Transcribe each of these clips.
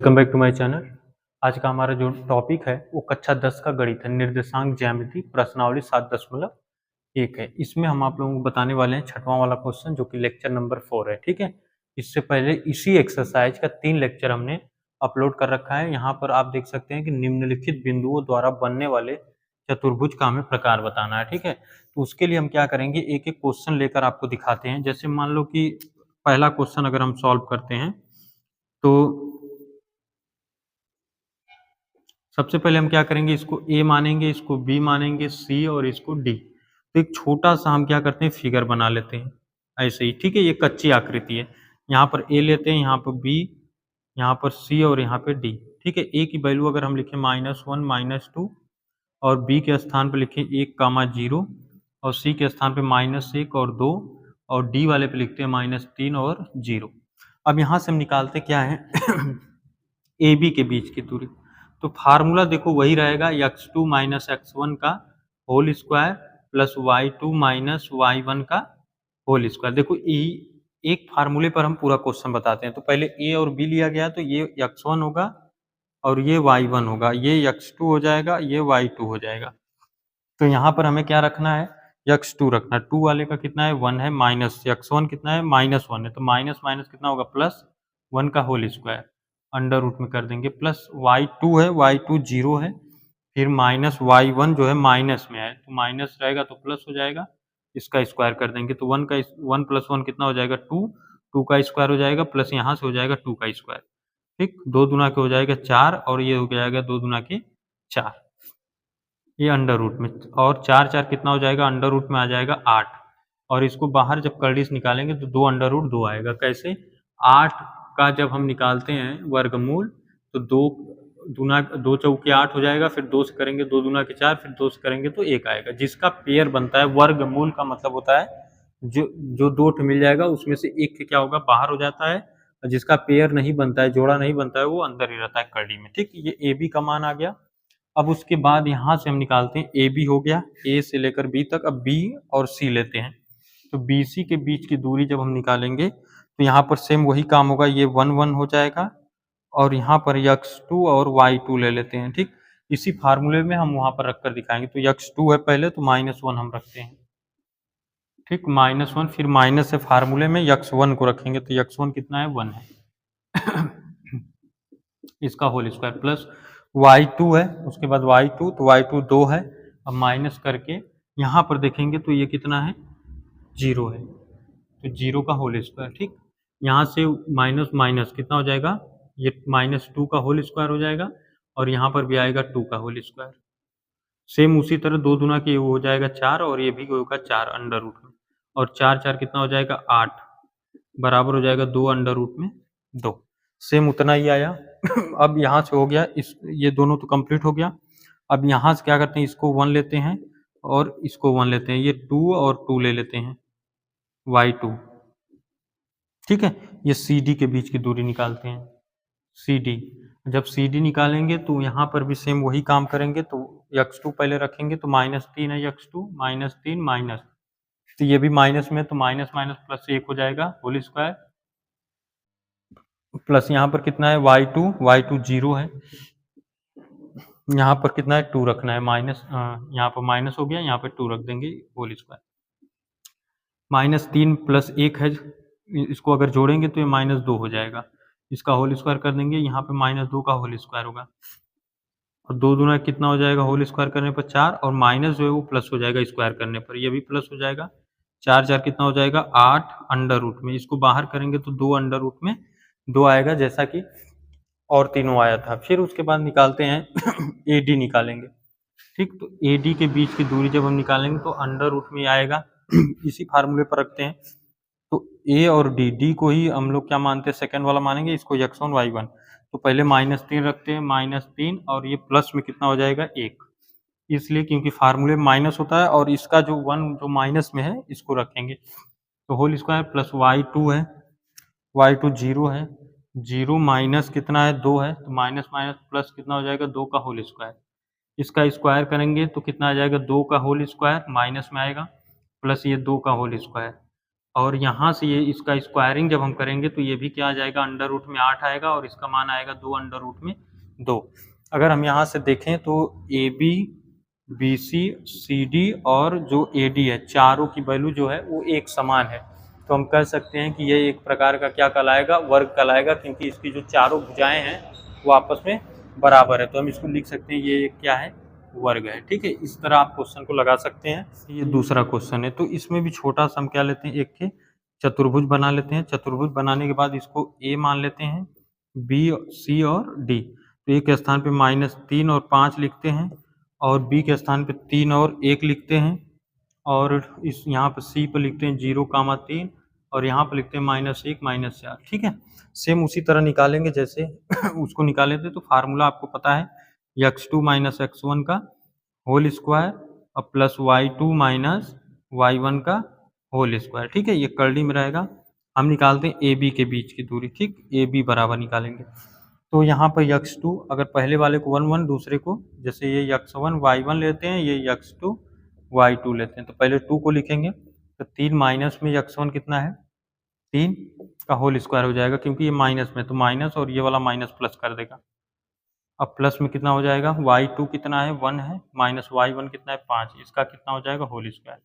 Welcome back to my channel. आज का हमारा जो टॉपिक है वो कक्षा 10 का गणित है, निर्देशांक ज्यामिति प्रश्नावली 7.1 है। इसमें हम आप लोगों को बताने वाले हैं छठवां वाला क्वेश्चन जो कि लेक्चर नंबर 4 है। ठीक है, इससे पहले इसी एक्सरसाइज का 3 लेक्चर हमने अपलोड कर रखा है। यहाँ पर आप देख सकते हैं कि निम्नलिखित बिंदुओं द्वारा बनने वाले चतुर्भुज का हमें प्रकार बताना है। ठीक है, तो उसके लिए हम क्या करेंगे, एक एक क्वेश्चन लेकर आपको दिखाते हैं। जैसे मान लो कि पहला क्वेश्चन अगर हम सॉल्व करते हैं तो सबसे पहले हम क्या करेंगे, इसको ए मानेंगे, इसको बी मानेंगे, सी और इसको डी। तो एक छोटा सा हम क्या करते हैं, फिगर बना लेते हैं ऐसे ही। ठीक है, ये कच्ची आकृति है। यहाँ पर ए लेते हैं, यहाँ पर बी, यहाँ पर सी और यहाँ पे डी। ठीक है, ए की वैल्यू अगर हम लिखें -1 -2 और बी के स्थान पर लिखें 1, 0 और सी के स्थान पे -1 और 2 और डी वाले पे लिखते हैं -3 और 0। अब यहाँ से हम निकालते क्या है ए बी के बीच की दूरी। तो फार्मूला देखो वही रहेगा, x2 माइनस x1 का whole square plus y2 minus y1 का होल स्क्वायर। देखो एक फार्मूले पर हम पूरा क्वेश्चन बताते हैं। तो पहले ए और बी लिया गया तो ये x1 होगा और ये y1 होगा, ये x2 हो जाएगा, ये y2 हो जाएगा। तो यहाँ पर हमें क्या रखना है, x2 रखना है। 2 वाले का कितना है, 1 है, माइनस x1 कितना है, -1 है। तो माइनस माइनस कितना होगा, +1 का होल स्क्वायर अंडर रूट में कर देंगे, प्लस y2 है, y2 0 है, फिर माइनस y1 जो है माइनस में है तो माइनस रहेगा तो प्लस हो जाएगा, इसका स्क्वायर कर देंगे तो 1 + 1 कितना हो जाएगा, 2, 2 का स्क्वायर हो जाएगा प्लस यहाँ से हो जाएगा 2 का स्क्वायर। ठीक, 2 दूना के हो जाएगा 4 और ये हो जाएगा 2 दूना के 4, ये अंडर रूट में। और 4 4 कितना हो जाएगा, अंडर रूट में आ जाएगा 8 और इसको बाहर जब कर्डिश निकालेंगे तो 2 अंडर रूट 2 आएगा। कैसे, 8 का जब हम निकालते हैं वर्गमूल तो 2 दूना 2 चौके 8 हो जाएगा, फिर 2 से करेंगे 2 दूना के 4, फिर 2 से करेंगे तो 1 आएगा। जिसका पेयर बनता है, वर्गमूल का मतलब होता है जो जो 2 मिल जाएगा उसमें से एक क्या होगा, बाहर हो जाता है, और जिसका पेयर नहीं बनता है, जोड़ा नहीं बनता है, वो अंदर ही रहता है कर्डी में। ठीक, ये ए बी का मान आ गया। अब उसके बाद यहाँ से हम निकालते हैं, ए बी हो गया, ए से लेकर बी तक। अब बी और सी लेते हैं तो बी सी के बीच की दूरी जब हम निकालेंगे तो यहाँ पर सेम वही काम होगा, ये 1 1 हो जाएगा और यहाँ पर x2 और y2 ले लेते हैं। ठीक, इसी फार्मूले में हम वहाँ पर रखकर दिखाएंगे। तो x2 है पहले तो -1 हम रखते हैं। ठीक, -1, फिर माइनस से फार्मूले में x1 को रखेंगे तो x1 कितना है, 1 है इसका होल स्क्वायर प्लस y2 है, उसके बाद y2 तो y2 2 है। अब माइनस करके यहाँ पर देखेंगे तो ये कितना है, 0 है, तो 0 का होल स्क्वायर। ठीक, यहाँ से माइनस माइनस कितना हो जाएगा, ये -2 का होल स्क्वायर हो जाएगा और यहाँ पर भी आएगा 2 का होल स्क्वायर। सेम उसी तरह 2 दूना के हो जाएगा 4 और ये भी होगा 4 अंडर रूट में, और 4 4 कितना हो जाएगा, 8 बराबर हो जाएगा 2 अंडर रूट में 2। सेम उतना ही आया अब यहाँ से हो गया, इस ये दोनों तो कंप्लीट हो गया। अब यहाँ से क्या करते हैं, इसको 1 लेते हैं और इसको 1 लेते हैं, ये 2 और 2 ले लेते हैं, y2। ठीक है, ये सी डी के बीच की दूरी निकालते हैं, सी डी। जब सी डी निकालेंगे तो यहाँ पर भी सेम वही काम करेंगे। तो x2 पहले रखेंगे तो -3 है, x2 -3 माइनस, तो ये भी माइनस में, तो माइनस माइनस प्लस 1 हो जाएगा होल स्क्वायर, प्लस यहाँ पर कितना है, y2 0 है, यहाँ पर कितना है, 2 रखना है, माइनस यहाँ पर माइनस हो गया, यहाँ पर 2 रख देंगे होल स्क्वायर। -3 + 1 है, इसको अगर जोड़ेंगे तो ये -2 हो जाएगा, इसका होल स्क्वायर कर देंगे, यहाँ पे -2 का होल स्क्वायर होगा और 2 दूना कितना हो जाएगा, होल स्क्वायर करने पर 4 और माइनस जो है वो प्लस हो जाएगा स्क्वायर करने पर, ये भी प्लस हो जाएगा। 4 4 कितना हो जाएगा, 8 अंडर रूट में, इसको बाहर करेंगे तो 2 अंडर रूट में 2 आएगा, जैसा कि और तीनों आया था। फिर उसके बाद निकालते हैं ए डी निकालेंगे। ठीक, तो ए डी के बीच की दूरी जब हम निकालेंगे तो अंडर रूट में आएगा इसी फार्मूले पर रखते हैं। तो ए और डी, डी को ही हम लोग क्या मानते हैं, सेकंड वाला मानेंगे, इसको x1 y1। तो पहले -3 रखते हैं, -3 और ये प्लस में कितना हो जाएगा, 1, इसलिए क्योंकि फार्मूले में माइनस होता है और इसका जो 1 जो माइनस में है इसको रखेंगे। तो होल स्क्वायर प्लस y2 है, y2 0 है, 0 माइनस कितना है, 2 है, तो माइनस माइनस प्लस कितना हो जाएगा, 2 का होल स्क्वायर। इसका स्क्वायर करेंगे तो कितना आ जाएगा, 2 का होल स्क्वायर माइनस में आएगा प्लस ये 2 का होल स्क्वायर। और यहाँ से ये इसका स्क्वायरिंग जब हम करेंगे तो ये भी क्या आ जाएगा, अंडर रूट में 8 आएगा और इसका मान आएगा 2 अंडर रूट में 2। अगर हम यहाँ से देखें तो A B B C C D और जो ए डी है, चारों की वैल्यू जो है वो एक समान है। तो हम कह सकते हैं कि ये एक प्रकार का क्या कहलाएगा, वर्ग कहलाएगा, क्योंकि इसकी जो चारों भुजाएं हैं वो आपस में बराबर है। तो हम इसको लिख सकते हैं ये एक क्या है, वर्ग है। ठीक है, इस तरह आप क्वेश्चन को लगा सकते हैं। ये दूसरा क्वेश्चन है, तो इसमें भी छोटा सा हम क्या लेते हैं, एक के चतुर्भुज बना लेते हैं। चतुर्भुज बनाने के बाद इसको ए मान लेते हैं, बी सी और डी। तो ए के स्थान पे -3 और 5 लिखते हैं और बी के स्थान पे 3 और 1 लिखते हैं और इस यहाँ पे सी पे लिखते हैं 0, 3 और यहाँ पे लिखते हैं -1 -4। ठीक है, सेम उसी तरह निकालेंगे जैसे उसको निकाले थे। तो फार्मूला आपको पता है, x2 - x1 का होल स्क्वायर और प्लस y2 - y1 का होल स्क्वायर। ठीक है, ये कर्ली में रहेगा। हम निकालते हैं ए बी के बीच की दूरी। ठीक, ए बी बराबर निकालेंगे। तो यहाँ पर x2 अगर पहले वाले को 1 1, दूसरे को जैसे ये x1 y1 लेते हैं, ये x2 y2 लेते हैं। तो पहले 2 को लिखेंगे तो 3 माइनस में x1 कितना है, 3 का होल स्क्वायर हो जाएगा, क्योंकि ये माइनस में, तो माइनस और ये वाला माइनस प्लस कर देगा। अब प्लस में कितना हो जाएगा, y2 कितना है, 1 है, माइनस y1 कितना है, 5, इसका कितना हो जाएगा, होल स्क्वायर।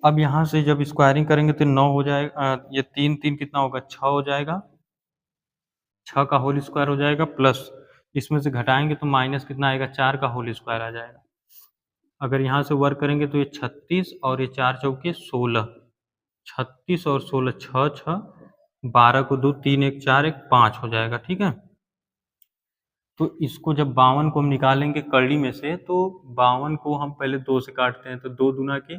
अब यहाँ से जब स्क्वायरिंग करेंगे तो 9 हो जाएगा, ये 3 3 कितना होगा, 6 हो जाएगा, 6 का होल स्क्वायर हो जाएगा, प्लस इसमें से घटाएंगे तो माइनस कितना आएगा, 4 का होल स्क्वायर आ जाएगा। अगर यहाँ से वर्क करेंगे तो ये 36 और ये 4 चौके 16, 36 और 16, 6 6, 12 को 2, 3 1 4 1 5 हो जाएगा। ठीक है, तो इसको जब 52 को हम निकालेंगे कड़ी में से, तो 52 को हम पहले 2 से काटते हैं, तो 2 दूना के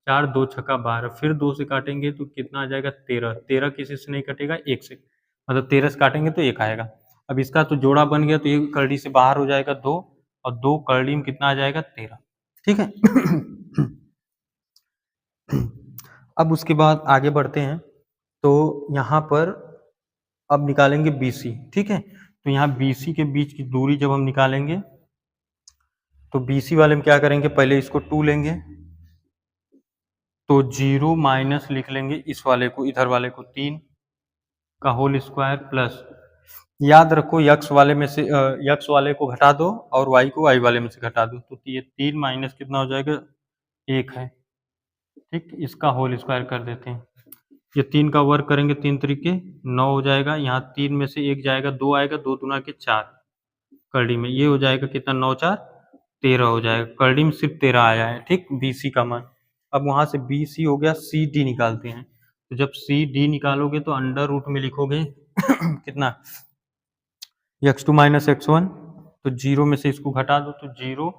4, 2 छक्का 12, फिर 2 से काटेंगे तो कितना आ जाएगा, 13। 13 किसी से नहीं कटेगा, 1 से, मतलब 13 से काटेंगे तो 1 आएगा। अब इसका तो जोड़ा बन गया, तो ये कड़ी से बाहर हो जाएगा 2 और 2 कड़ी में कितना आ जाएगा, 13। ठीक है। अब उसके बाद आगे बढ़ते हैं, तो यहाँ पर अब निकालेंगे BC। ठीक है, तो यहाँ BC के बीच की दूरी जब हम निकालेंगे तो BC वाले में क्या करेंगे, पहले इसको 2 लेंगे, तो 0 माइनस लिख लेंगे इस वाले को, इधर वाले को 3 का होल स्क्वायर, प्लस याद रखो x वाले में से x वाले को घटा दो और y को y वाले में से घटा दो, तो ये 3 माइनस कितना हो जाएगा, 1 है। ठीक, इसका होल स्क्वायर कर देते हैं। ये 3 का वर्क करेंगे 3 तरीके 9 हो जाएगा, यहाँ 3 में से 1 जाएगा, 2 आएगा, 2 दूना के 4 कड़ी में, ये हो जाएगा कितना, 9 4 13 हो जाएगा। कड़ी में सिर्फ 13 आया है। ठीक, BC का मान। अब वहां से BC हो गया, CD निकालते हैं। तो जब CD निकालोगे तो अंडर रूट में लिखोगे कितना, x2 - x1, तो 0 में से इसको घटा दो तो 0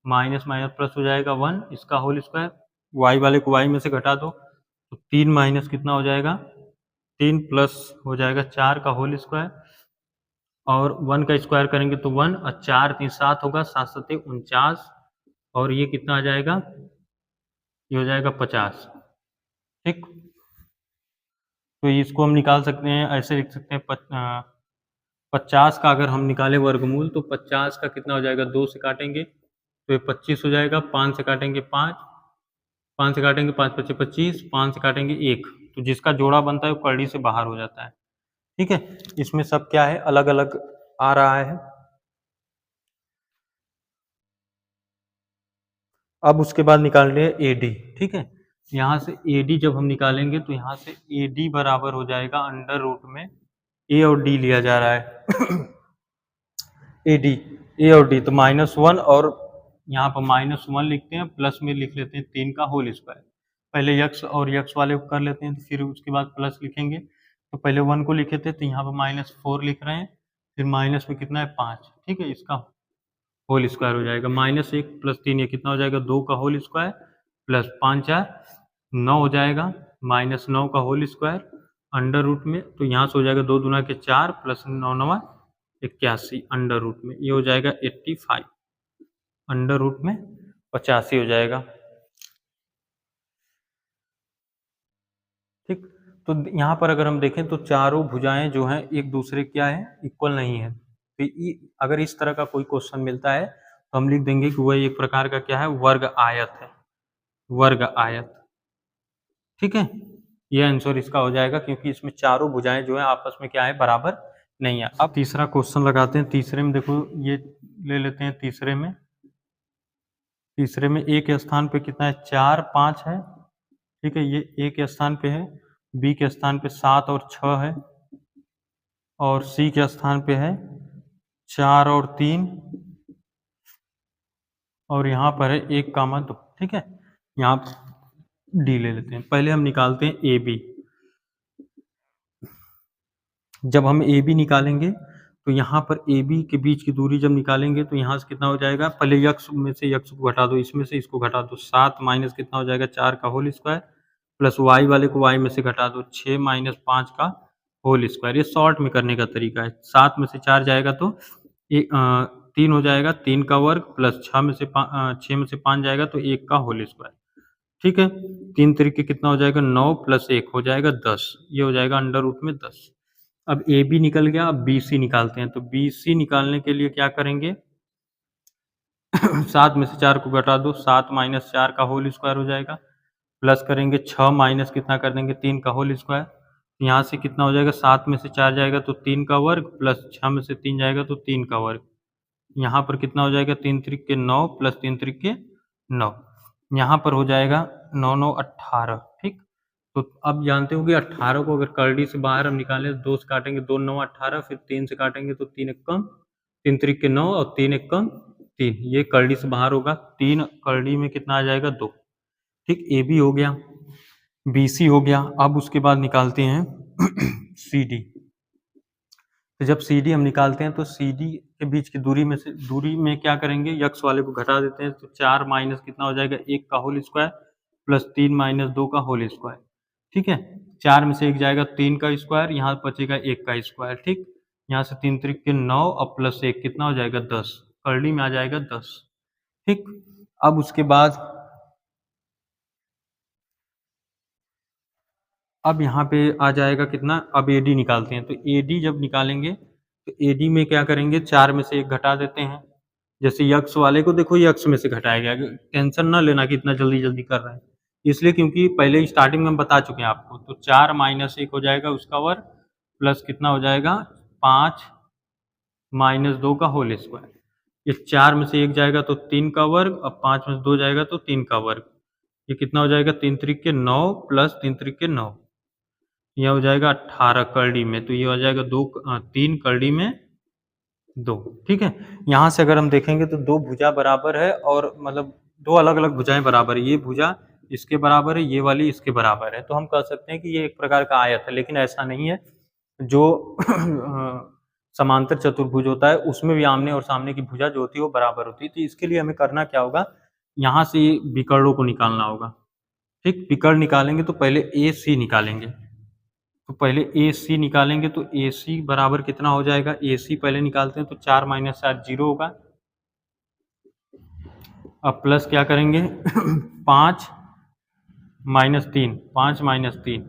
माइनस माइनस प्लस हो जाएगा 1, इसका होल स्क्वायर, y वाले को y में से घटा दो तो 3 माइनस कितना हो जाएगा, 3 प्लस हो जाएगा 4 का होल स्क्वायर, और 1 का स्क्वायर करेंगे तो 1 और 4 3 7 होगा, 7 7 49, और ये कितना आ जाएगा, ये हो जाएगा 50। ठीक, तो इसको हम निकाल सकते हैं, ऐसे लिख सकते हैं 50 का अगर हम निकाले वर्गमूल तो 50 का कितना हो जाएगा, 2 से काटेंगे तो ये 25 हो जाएगा, 5 से काटेंगे 5, 5 से काटेंगे 5 5 25, 5 से काटेंगे 1, तो जिसका जोड़ा बनता है वो कड़ी से बाहर हो जाता है। ठीक है, इसमें सब क्या है, अलग अलग आ रहा है। अब उसके बाद निकाल रहे हैं AD। ठीक है, यहाँ से AD जब हम निकालेंगे तो यहाँ से AD बराबर हो जाएगा अंडर रूट में A और D लिया जा रहा है। AD, A और D, तो -1 और यहाँ पर -1 लिखते हैं, प्लस में लिख लेते हैं 3 का होल स्क्वायर। पहले x और x वाले को कर लेते हैं, तो फिर उसके बाद प्लस लिखेंगे। तो पहले 1 को लिखे थे, तो यहाँ पर -4 लिख रहे हैं, फिर माइनस में कितना है, 5। ठीक है, इसका होल स्क्वायर हो जाएगा, -1 + 3 ये कितना हो जाएगा, 2 का होल स्क्वायर, प्लस 5 4 9 हो जाएगा, -9 का होल स्क्वायर अंडर रूट में, तो यहाँ से हो जाएगा 2 दूना के 4 प्लस 9 9 81 अंडर रूट में, ये हो जाएगा 85, अंडर रूट में 85 हो जाएगा। ठीक, तो यहाँ पर अगर हम देखें तो चारों भुजाएं जो हैं एक दूसरे क्या है, इक्वल नहीं है। तो अगर इस तरह का कोई क्वेश्चन मिलता है तो हम लिख देंगे कि वह एक प्रकार का क्या है, वर्ग आयत है, वर्ग आयत। ठीक है, ये आंसर इसका हो जाएगा क्योंकि इसमें चारों भुजाएं जो है आपस में क्या है, बराबर नहीं है। अब तीसरा क्वेश्चन लगाते हैं। तीसरे में देखो, ये ले लेते हैं। तीसरे में ए के स्थान पे कितना है, 4 5 है। ठीक है, ये ए के स्थान पे है, बी के स्थान पे 7 और 6 है, और सी के स्थान पे है 4 और 3, और यहाँ पर है 1 कामा 2। ठीक है, यहाँ डी ले लेते हैं। पहले हम निकालते हैं ए बी। जब हम ए बी निकालेंगे तो यहाँ पर ए बी के बीच की दूरी जब निकालेंगे तो यहाँ से कितना हो जाएगा, पहले यक्स में से यक्स को घटा दो, इसमें से इसको घटा दो। 7 माइनस कितना हो जाएगा, 4 का होल स्क्वायर, प्लस वाई वाले को वाई में से घटा दो, 6 माइनस 5 का होल स्क्वायर। ये शॉर्ट में करने का तरीका है। 7 में से 4 जाएगा तो 3 हो जाएगा, 3 का वर्ग, प्लस 6 में से 5 जाएगा तो 1 का होल स्क्वायर। ठीक है, 3 तरीके कितना हो जाएगा, 9 प्लस 1 हो जाएगा 10। ये हो जाएगा अंडर रूट में 10। अब ए बी निकल गया, अब बी सी निकालते हैं। तो बी सी निकालने के लिए क्या करेंगे, 7 में से 4 को घटा दो, 7 माइनस 4 का होल स्क्वायर हो जाएगा, प्लस करेंगे 6 माइनस कितना कर देंगे, 3 का होल स्क्वायर। यहाँ से कितना हो जाएगा, 7 में से 4 जाएगा तो 3 का वर्ग, प्लस 6 में से 3 जाएगा तो 3 का वर्ग। यहाँ पर कितना हो जाएगा, 3 त्रिक 9 प्लस 3 त्रिक 9। यहाँ पर हो जाएगा 9 9 18। ठीक, तो अब जानते हो कि 18 को अगर करड़ी से बाहर हम निकालें तो 2 से काटेंगे, 2 9 18, फिर 3 से काटेंगे तो 3 एक कम, 3 त्रिक 9 और 3 एक कम 3। ये करड़ी से बाहर होगा, 3 करड़ी में कितना आ जाएगा, 2। ठीक, ए बी हो गया, बी सी हो गया। अब उसके बाद निकालते हैं सी डी। तो जब सी डी हम निकालते हैं तो सी डी के बीच की दूरी में क्या करेंगे, यक्स वाले को घटा देते हैं। तो 4 माइनस कितना हो जाएगा, 1 का होल स्क्वायर, प्लस 3 माइनस 2 का होल स्क्वायर। ठीक है, 4 में से 1 जाएगा 3 का स्क्वायर, यहाँ बचेगा 1 का स्क्वायर। ठीक, यहाँ से 3 त्रिक 9 और प्लस 1 कितना हो जाएगा, 10। करली में आ जाएगा 10। ठीक, अब उसके बाद अब यहाँ पे आ जाएगा कितना, अब ए डी निकालते हैं। तो ए डी जब निकालेंगे तो ए डी में क्या करेंगे, 4 में से 1 घटा देते हैं। जैसे यक्स वाले को देखो, यक्स में से घटाया गया, टेंशन ना लेना कि इतना जल्दी जल्दी कर रहे हैं, इसलिए क्योंकि पहले स्टार्टिंग में हम बता चुके हैं आपको। तो 4 माइनस 1 हो जाएगा उसका वर्ग, प्लस कितना हो जाएगा, 5 माइनस 2 का होल स्क्वायर। ये 4 में से 1 जाएगा तो 3 का वर्ग, अब 5 में से 2 जाएगा तो 3 का वर्ग। ये कितना हो जाएगा, 3 त्रिक 9 प्लस 3 त्रिक 9, यह हो जाएगा 18 करड़ी में। तो ये हो जाएगा 3 करड़ी में 2। ठीक है, यहाँ से अगर हम देखेंगे तो 2 भुजा बराबर है, और मतलब 2 अलग अलग भुजाएं बराबर है। ये भुजा इसके बराबर है, ये वाली इसके बराबर है। तो हम कह सकते हैं कि ये एक प्रकार का आयत है, लेकिन ऐसा नहीं है। जो समांतर चतुर्भुज होता है उसमें भी आमने और सामने की भुजा जो होती है वो बराबर होती है। तो इसके लिए हमें करना क्या होगा, यहाँ से विकर्णों को निकालना होगा। ठीक, विकर्ण निकालेंगे तो पहले ए सी निकालेंगे। तो पहले ए सी निकालेंगे तो ए सी बराबर कितना हो जाएगा, ए सी पहले निकालते हैं तो 4 माइनस 4 0 होगा। अब प्लस क्या करेंगे 5 माइनस 3, 5 माइनस 3,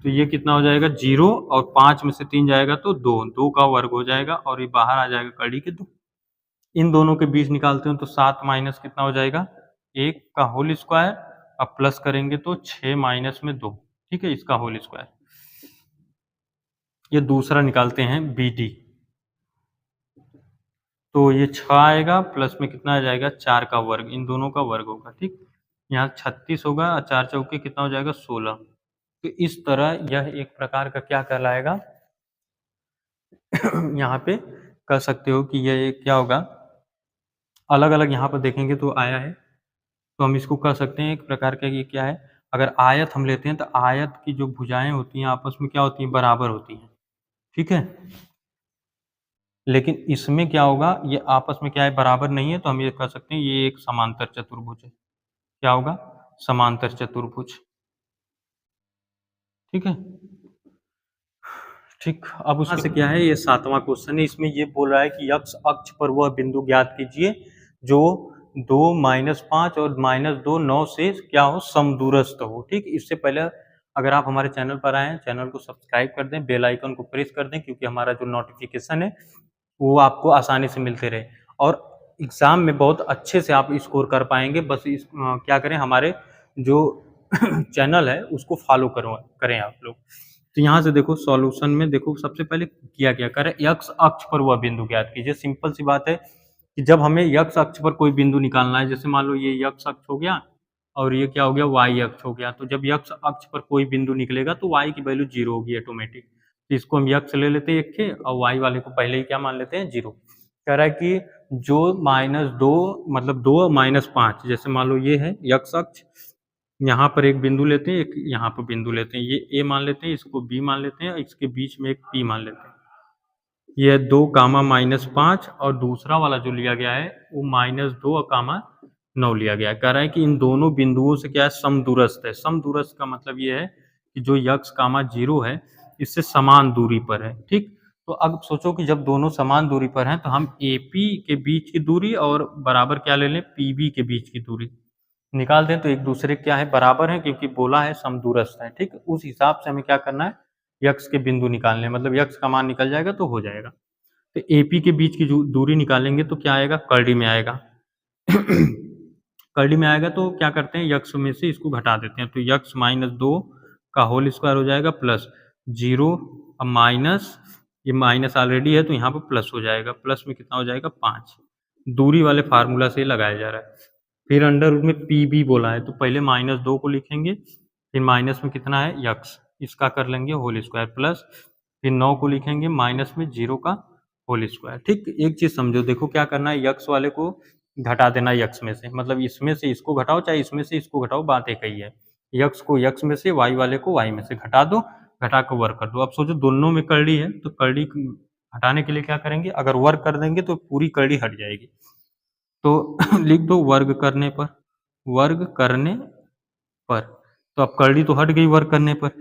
तो ये कितना हो जाएगा 0, और 5 में से 3 जाएगा तो 2, 2 का वर्ग हो जाएगा, और ये बाहर आ जाएगा कड़ी के 2। इन दोनों के बीच निकालते हैं तो 7 माइनस कितना हो जाएगा, 1 का होल स्क्वायर। अब प्लस करेंगे तो 6 माइनस में 2। ठीक है, इसका होल स्क्वायर। ये दूसरा निकालते हैं बी डी। तो ये 6 आएगा, प्लस में कितना आ जाएगा, 4 का वर्ग, इन दोनों का वर्ग होगा। ठीक, यहाँ 36 होगा, 4 चौके कितना हो जाएगा, 16। तो इस तरह यह एक प्रकार का क्या कहलाएगा यहाँ पे कह सकते हो कि यह एक क्या होगा, अलग अलग यहाँ पर देखेंगे तो आया है। तो हम इसको कह सकते हैं एक प्रकार का ये क्या है, अगर आयत हम लेते हैं तो आयत की जो भुजाएं होती हैं आपस में क्या होती हैं, बराबर होती हैं। ठीक है, लेकिन इसमें क्या होगा, ये आपस में क्या है, बराबर नहीं है। तो हम ये कह सकते हैं ये एक समांतर चतुर्भुज है। क्या होगा, समांतर चतुर्भुज। ठीक है, ठीक, अब उसमें से क्या है, ये 7वां क्वेश्चन है। इसमें ये बोल रहा है कि x अक्ष पर वह बिंदु ज्ञात कीजिए जो 2 माइनस 5 और माइनस 2 9 से क्या हो, समदूरस्थ हो। ठीक, इससे पहले अगर आप हमारे चैनल पर आए हैं, चैनल को सब्सक्राइब कर दें, बेल आइकन को प्रेस कर दें, क्योंकि हमारा जो नोटिफिकेशन है वो आपको आसानी से मिलते रहे, और एग्ज़ाम में बहुत अच्छे से आप स्कोर कर पाएंगे। बस क्या करें, हमारे जो चैनल है उसको फॉलो करो करें आप लोग। तो यहाँ से देखो सॉल्यूशन में देखो सबसे पहले किया क्या करें, x अक्ष पर वह बिंदु ज्ञात कीजिए। सिंपल सी बात है कि जब हमें x अक्ष पर कोई बिंदु निकालना है, जैसे मान लो ये x अक्ष हो गया और ये क्या हो गया y अक्ष हो गया, तो जब x अक्ष पर कोई बिंदु निकलेगा तो y की वैल्यू 0 होगी ऑटोमेटिक। तो इसको हम x ले लेते हैं एक के, और y वाले को पहले ही क्या मान लेते हैं 0। कह रहा है कि जो -2 मतलब 2 -5, जैसे मान लो ये है x अक्ष, यहाँ पर एक बिंदु लेते हैं, एक यहाँ पर बिंदु लेते हैं, ये a मान लेते हैं, इसको b मान लेते हैं, इसके बीच में एक p मान लेते हैं। ये 2 कामा -5 और दूसरा वाला जो लिया गया है वो -2 कामा 9 लिया गया है। कह रहा है कि इन दोनों बिंदुओं से क्या है, समदूरस्थ है। समदूरस्थ का मतलब ये है कि जो x कामा 0 है इससे समान दूरी पर है, ठीक। तो अब सोचो कि जब दोनों समान दूरी पर हैं तो हम AP के बीच की दूरी और बराबर क्या ले लें, PB के बीच की दूरी निकाल दें, तो एक दूसरे क्या है, बराबर है, क्योंकि बोला है समदूरस्थ है, ठीक। उस हिसाब से हमें क्या करना है, x के बिंदु निकालने, मतलब x का मान निकल जाएगा तो हो जाएगा। तो AP के बीच की जो दूरी निकालेंगे तो क्या आएगा, कर्डी में आएगा। कर्डी में आएगा तो क्या करते हैं, x में से इसको घटा देते हैं, तो x -2 का होल स्क्वायर हो जाएगा प्लस 0, अब माइनस, ये माइनस ऑलरेडी है तो यहाँ पर प्लस हो जाएगा, प्लस में कितना हो जाएगा 5, दूरी वाले फार्मूला से लगाया जा रहा है। फिर अंडर रूट में PB बोला है तो पहले -2 को लिखेंगे, फिर माइनस में कितना है x, इसका कर लेंगे होल स्क्वायर, प्लस फिर 9 को लिखेंगे माइनस में 0 का होल स्क्वायर, ठीक। एक चीज समझो, देखो क्या करना है, x वाले को घटा देना है x में से, मतलब इसमें से इसको घटाओ चाहे इसमें से इसको घटाओ, बात एक ही है। x को x में से, y वाले को y में से घटा दो, घटा कर वर्क कर दो। अब सोचो दोनों में कर्ली है तो कर्ली हटाने के लिए क्या करेंगे, अगर वर्क कर देंगे तो पूरी कर्ली हट जाएगी, तो लिख दो वर्ग करने पर, वर्ग करने पर। तो अब कर्ली तो हट गई वर्ग करने पर।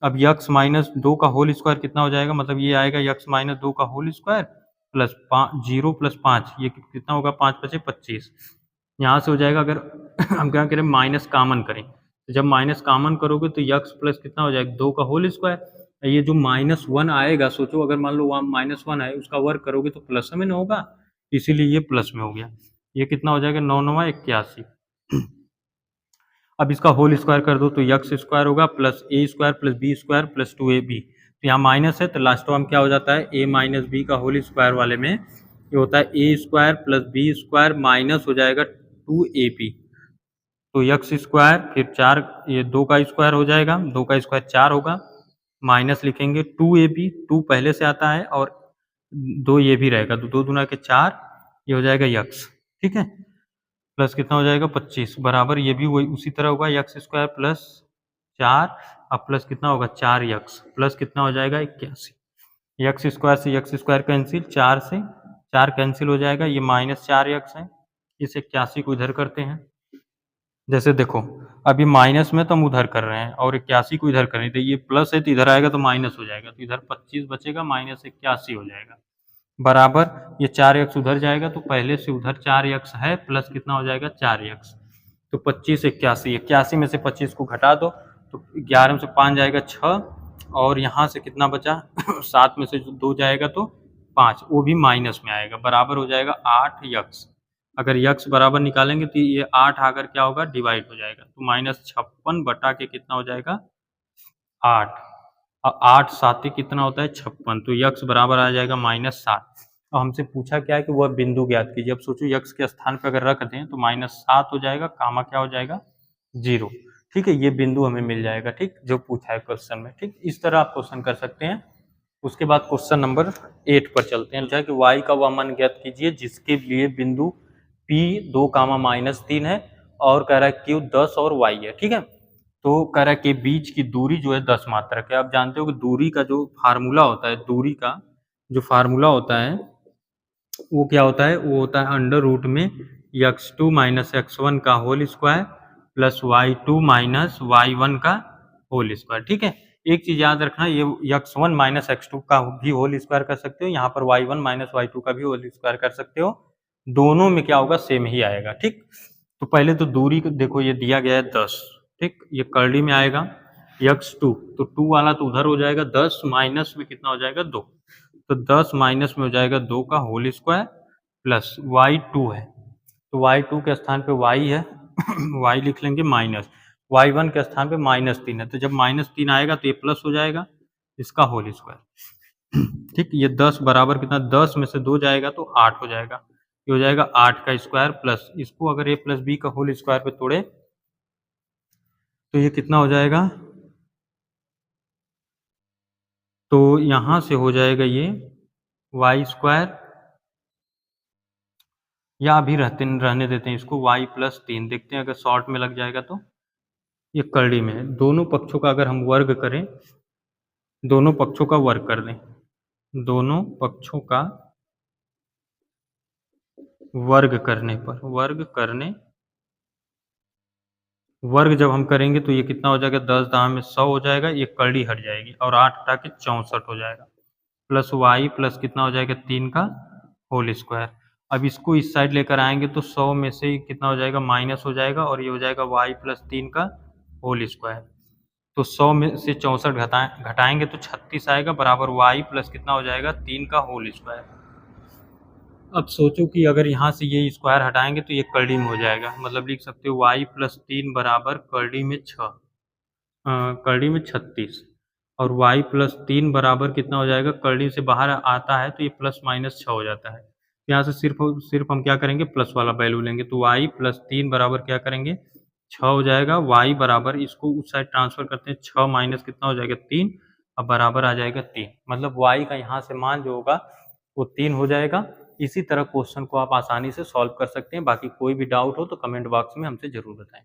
अब x -2 का होल स्क्वायर कितना हो जाएगा, मतलब ये आएगा x -2 का होल स्क्वायर प्लस 0 प्लस 5, ये कितना होगा, 5 × 5 = 25। यहाँ से हो जाएगा, अगर हम क्या करें माइनस कॉमन करें, तो जब माइनस कॉमन करोगे तो x प्लस कितना हो जाएगा 2 का होल स्क्वायर। ये जो -1 आएगा, सोचो अगर मान लो वहाँ -1 है, उसका वर्ग करोगे तो प्लस में ना होगा, इसीलिए ये प्लस में हो गया। ये कितना हो जाएगा 9 9 81। अब इसका होल स्क्वायर कर दो तो x स्क्वायर होगा plus a square plus b square plus 2ab। तो यहाँ माइनस है तो लास्ट में क्या हो जाता है, a माइनस बी का होल स्क्वायर वाले में ये होता है a square plus b square minus हो जाएगा 2ab। तो x स्क्वायर फिर 4, ये 2 का स्क्वायर हो जाएगा, 2 का स्क्वायर 4 होगा, माइनस लिखेंगे 2ab, 2 पहले से आता है और 2 ये भी रहेगा, तो 2 दूना के 4, ये हो जाएगा x, ठीक है। प्लस कितना हो जाएगा 25 बराबर, ये भी वही उसी तरह होगा, x स्क्वायर प्लस 4, अब प्लस कितना होगा 4x, प्लस कितना हो जाएगा 81। x स्क्वायर से x स्क्वायर कैंसिल, 4 से 4 कैंसिल हो जाएगा, ये -4x है। इस 81 को इधर करते हैं, जैसे देखो अभी माइनस में तो हम उधर कर रहे हैं और 81 को इधर कर रहे हैं, तो ये प्लस है तो इधर आएगा तो माइनस हो जाएगा, तो इधर 25 बचेगा, -81 हो जाएगा बराबर, ये 4x उधर जाएगा तो पहले से उधर 4x है, प्लस कितना हो जाएगा 4x, तो 25 81, 81 में से 25 को घटा दो तो 11 में से 5 जाएगा 6, और यहाँ से कितना बचा 7 में से 2 जाएगा तो 5, वो भी माइनस में आएगा, बराबर हो जाएगा 8x। अगर x बराबर निकालेंगे तो ये 8 आकर क्या होगा, डिवाइड हो जाएगा, तो -56 बटा के कितना हो जाएगा 8, और 8 7 कितना होता है 56, तो x बराबर आ जाएगा -7। और हमसे पूछा क्या है कि वह बिंदु ज्ञात कीजिए। अब सोचो x के स्थान पर अगर रख दें तो -7 हो जाएगा, कामा क्या हो जाएगा 0, ठीक है, ये बिंदु हमें मिल जाएगा, ठीक, जो पूछा है क्वेश्चन में, ठीक। इस तरह आप क्वेश्चन कर सकते हैं। उसके बाद क्वेश्चन नंबर 8 पर चलते हैं, कि y का वह मान ज्ञात कीजिए जिसके लिए बिंदु P 2, -3 है और कह रहा है Q 10 और y है, ठीक है। तो कह रहा है कि बीच की दूरी जो है 10 मात्रक है। आप जानते हो कि दूरी का जो फार्मूला होता है, दूरी का जो फार्मूला होता है वो क्या होता है, वो होता है अंडर रूट में x2 - x1 का whole square plus y2 - y1 का होल स्क्वायर, ठीक है। एक चीज याद रखना, ये x1 - x2 का भी होल स्क्वायर कर सकते हो, यहाँ पर y1 - y2 का भी होल स्क्वायर कर सकते हो, दोनों में क्या होगा सेम ही आएगा, ठीक। तो पहले तो दूरी को देखो, ये दिया गया है 10, ठीक, ये कर्ली में आएगा x2, तो 2 वाला तो उधर हो जाएगा, 10 माइनस में कितना हो जाएगा 2, तो 10 माइनस में हो जाएगा 2 का होल स्क्वायर प्लस y2 है, तो y2 के स्थान पे y है y लिख लेंगे माइनस, y1 के स्थान पे -3 है, तो जब -3 आएगा तो ये प्लस हो जाएगा, इसका होल स्क्वायर। ठीक, ये 10 बराबर कितना, 10 में से 2 जाएगा तो 8 हो जाएगा, ये हो जाएगा 8 का स्क्वायर प्लस, इसको अगर a प्लस बी का होल स्क्वायर पे तोड़े तो ये कितना हो जाएगा, तो यहाँ से हो जाएगा ये वाई स्क्वायर, या अभी रहने देते हैं इसको y+3, देखते हैं अगर शॉर्ट में लग जाएगा तो। ये करड़ी में है, दोनों पक्षों का अगर हम वर्ग करें, दोनों पक्षों का वर्ग कर दें, दोनों पक्षों का वर्ग करने पर, वर्ग जब हम करेंगे तो ये कितना हो जाएगा, 10 दाम में 100 हो जाएगा, ये करड़ी हट जाएगी और 8 हटा के 64 हो जाएगा, प्लस y प्लस कितना हो जाएगा, 3 का होल स्क्वायर। अब इसको इस साइड लेकर आएंगे तो 100 में से कितना हो जाएगा, माइनस हो जाएगा और ये हो जाएगा y प्लस 3 का होल स्क्वायर। तो 100 में से 64 घटाएंगे तो 36 आएगा, बराबर y प्लस कितना हो जाएगा, 3 का होल स्क्वायर। अब सोचो कि अगर यहाँ से ये स्क्वायर हटाएंगे तो ये करड़ी में हो जाएगा, मतलब लिख सकते हो y प्लस 3 बराबर करड़ी में 6, करड़ी में 36, और y प्लस 3 बराबर कितना हो जाएगा, करड़ी से बाहर आता है तो ये प्लस माइनस 6 हो जाता है, यहाँ से सिर्फ हम क्या करेंगे, प्लस वाला वैल्यू लेंगे, तो y प्लस 3 बराबर क्या करेंगे, 6 हो जाएगा, y बराबर इसको उस साइड ट्रांसफर करते हैं, 6 माइनस कितना हो जाएगा, 3, अब बराबर आ जाएगा 3, मतलब y का यहाँ से मान जो होगा वो 3 हो जाएगा। इसी तरह क्वेश्चन को आप आसानी से सॉल्व कर सकते हैं। बाकी कोई भी डाउट हो तो कमेंट बॉक्स में हमसे ज़रूर बताएं।